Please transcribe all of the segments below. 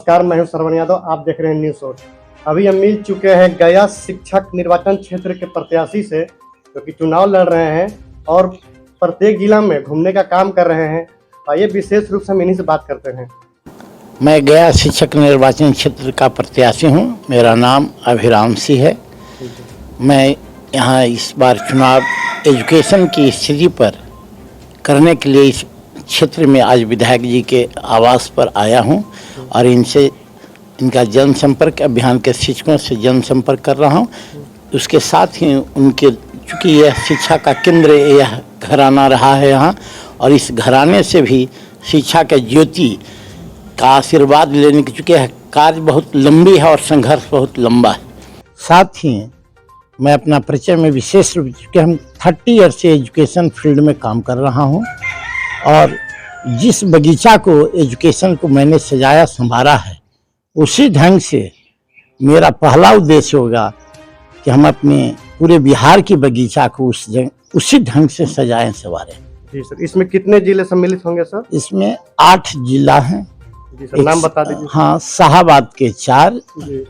नमस्कार, मैं हूं श्रवण यादव। आप देख रहे हैं न्यूज़ शॉट। अभी हम मिल चुके हैं गया शिक्षक निर्वाचन क्षेत्र के प्रत्याशी से, जो कि चुनाव लड़ रहे हैं और प्रत्येक जिला में घूमने का काम कर रहे हैं। आइए विशेष रूप से हम इन्हीं से बात करते हैं। मैं गया शिक्षक निर्वाचन क्षेत्र का प्रत्याशी हूं। मेरा नाम अभिराम सिंह है। मैं यहाँ इस बार चुनाव एजुकेशन की स्थिति पर करने के लिए इस क्षेत्र में आज विधायक जी के आवास पर आया हूं और इनका जनसंपर्क अभियान के शिक्षकों से जनसंपर्क कर रहा हूं। उसके साथ ही उनके, चूँकि यह शिक्षा का केंद्र यह घराना रहा है यहाँ, और इस घराने से भी शिक्षा के ज्योति का आशीर्वाद लेने की, चूँकि यह कार्य बहुत लंबी है और संघर्ष बहुत लंबा है। साथ ही मैं अपना परिचय में विशेष रूप से, हम 30 ईयर से एजुकेशन फील्ड में काम कर रहा हूँ और जिस बगीचा को एजुकेशन को मैंने सजाया संभाला है, उसी ढंग से मेरा पहला उद्देश्य होगा कि हम अपने पूरे बिहार की बगीचा को उसी ढंग से सजाएं संवारें। जी सर, इसमें कितने जिले सम्मिलित होंगे सर? इसमें 8 जिला हैं। जी सर, नाम बता दीजिए। हाँ, शाहाबाद के 4,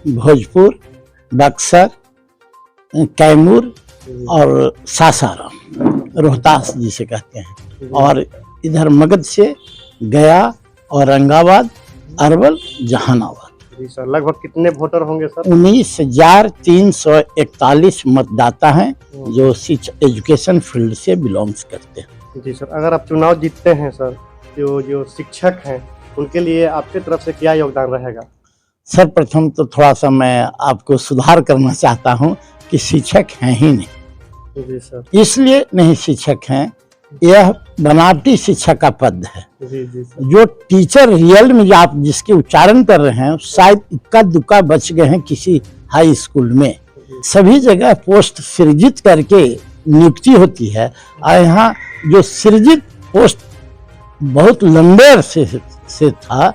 भोजपुर, बक्सर, कैमूर और सासाराम, रोहतास जिसे कहते हैं, और इधर मगध से गया, औरंगाबाद, अरवल, जहानाबाद। जी सर, लगभग कितने वोटर होंगे सर? 19,341 मतदाता हैं जो एजुकेशन फील्ड से बिलोंग्स करते हैं। जी सर, अगर आप चुनाव जीतते हैं सर, जो शिक्षक हैं उनके लिए आपकी तरफ से क्या योगदान रहेगा? सर्वप्रथम तो थोड़ा सा मैं आपको सुधार करना चाहता हूं कि शिक्षक हैं ही नहीं। जी सर। इसलिए नहीं शिक्षक हैं, यह बनावटी शिक्षक का पद है। जी जी सर। जो टीचर रियल में आप जिसके उच्चारण कर रहे हैं, शायद इक्का दुक्का बच गए हैं किसी हाई स्कूल में। सभी जगह पोस्ट सृजित करके नियुक्ति होती है और यहाँ जो सृजित पोस्ट बहुत लंबे अरसे से था,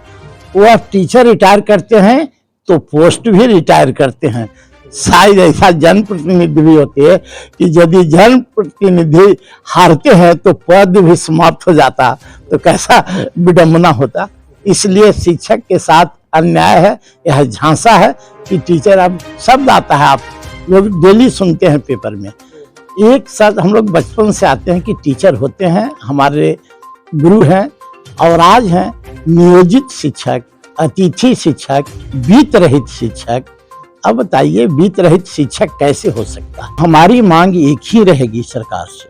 वो अब टीचर रिटायर करते हैं तो पोस्ट भी रिटायर करते हैं। शायद ऐसा जनप्रतिनिधि भी होते हैं कि यदि जनप्रतिनिधि हारते हैं तो पद भी समाप्त हो जाता, तो कैसा विडंबना होता। इसलिए शिक्षक के साथ अन्याय है, यह झांसा है कि टीचर, अब शब्द आता है, आप लोग डेली सुनते हैं पेपर में। एक साथ हम लोग बचपन से आते हैं कि टीचर होते हैं, हमारे गुरु हैं, और आज हैं नियोजित शिक्षक, अतिथि शिक्षक, वित्त रहित शिक्षक। अब बताइए, वित्त रहित शिक्षक कैसे हो सकता है? हमारी मांग एक ही रहेगी सरकार से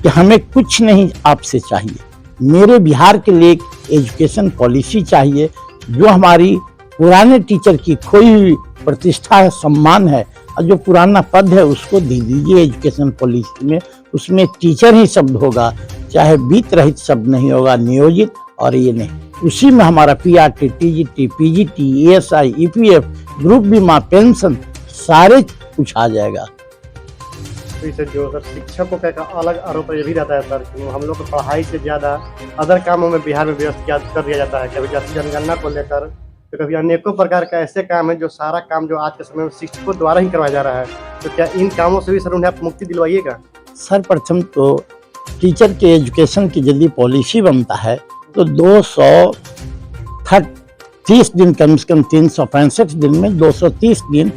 कि हमें कुछ नहीं आपसे चाहिए। मेरे बिहार के लिए एक एजुकेशन पॉलिसी चाहिए जो हमारी पुराने टीचर की खोई हुई प्रतिष्ठा है, सम्मान है, और जो पुराना पद है उसको दे दीजिए एजुकेशन पॉलिसी में। उसमें टीचर ही शब्द होगा, चाहे वित्त रहित शब्द नहीं होगा, नियोजित और ये नहीं। उसी में हमारा PRT, TGT, PGT, ESI, EPF, group बीमा, पेंशन, सारे कुछ आ जाएगा। तो इसे जो सर शिक्षकों का अलग आरोप ये भी रहता है सर कि हम लोग को पढ़ाई से ज़्यादा अदर कामों में बिहार में व्यस्त कर दिया जाता है। कभी जाति जनगणना को लेकर, तो कभी अनेकों प्रकार का ऐसे काम है जो सारा काम जो आज के समय में शिक्षकों द्वारा ही करवाया जा रहा है। तो क्या इन कामों से भी सर उन्हें आप मुक्ति दिलवाइएगा? सर्वप्रथम तो टीचर के एजुकेशन की यदि पॉलिसी बनता है तो 230 दिन, कम से कम 365 दिन में 230 दिन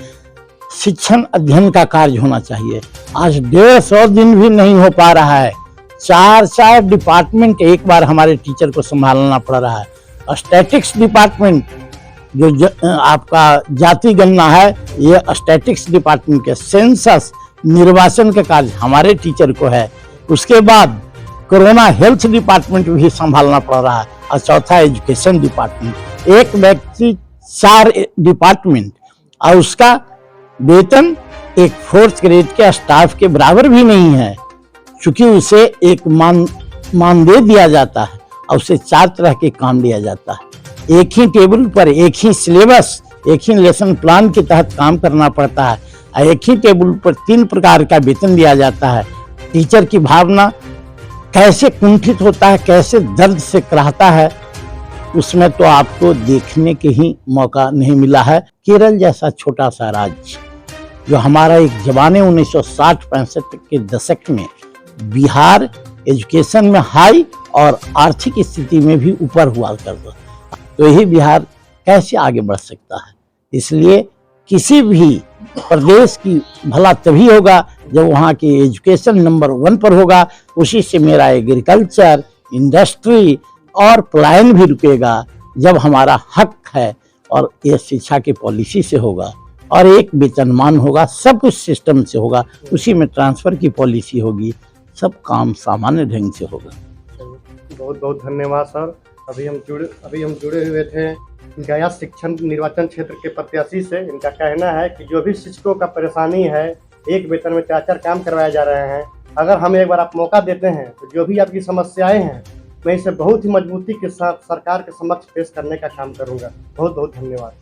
शिक्षण अध्ययन का कार्य होना चाहिए। आज 150 दिन भी नहीं हो पा रहा है। 4 डिपार्टमेंट एक बार हमारे टीचर को संभालना पड़ रहा है। स्टैटिक्स डिपार्टमेंट जो आपका जाति गणना है, ये स्टैटिक्स डिपार्टमेंट के, सेंसस निर्वाचन का कार्य हमारे टीचर को है। उसके बाद कोरोना हेल्थ डिपार्टमेंट भी संभालना पड़ रहा है, और चौथा एजुकेशन डिपार्टमेंट। एक व्यक्ति 4 डिपार्टमेंट, और उसका वेतन एक 4th ग्रेड के स्टाफ के बराबर भी नहीं है, क्योंकि उसे एक मानदेय दिया जाता है और उसे 4 तरह के काम दिया जाता है। एक ही टेबल पर, एक ही सिलेबस, एक ही लेसन प्लान के तहत काम करना पड़ता है, और एक ही टेबल पर 3 प्रकार का वेतन दिया जाता है। टीचर की भावना कैसे कुंठित होता है, कैसे दर्द से कराहता है, उसमें तो आपको देखने के ही मौका नहीं मिला है। केरल जैसा छोटा सा राज्य, जो हमारा एक जमाने 1960-65 के दशक में बिहार एजुकेशन में हाई और आर्थिक स्थिति में भी ऊपर हुआ करता, तो यही बिहार कैसे आगे बढ़ सकता है। इसलिए किसी भी प्रदेश की भला तभी होगा जब वहाँ की एजुकेशन नंबर 1 पर होगा। उसी से मेरा एग्रीकल्चर, इंडस्ट्री और पलायन भी रुकेगा जब हमारा हक है। और ये शिक्षा की पॉलिसी से होगा और एक वेतनमान होगा, सब कुछ सिस्टम से होगा, उसी में ट्रांसफ़र की पॉलिसी होगी, सब काम सामान्य ढंग से होगा। बहुत बहुत धन्यवाद सर। अभी हम जुड़े हुए थे गया शिक्षण निर्वाचन क्षेत्र के प्रत्याशी से। इनका कहना है कि जो भी शिक्षकों का परेशानी है, एक वेतन में 4-4 काम करवाए जा रहे हैं, अगर हमें एक बार आप मौका देते हैं तो जो भी आपकी समस्याएं हैं मैं इसे बहुत ही मजबूती के साथ सरकार के समक्ष पेश करने का काम करूंगा। बहुत बहुत धन्यवाद।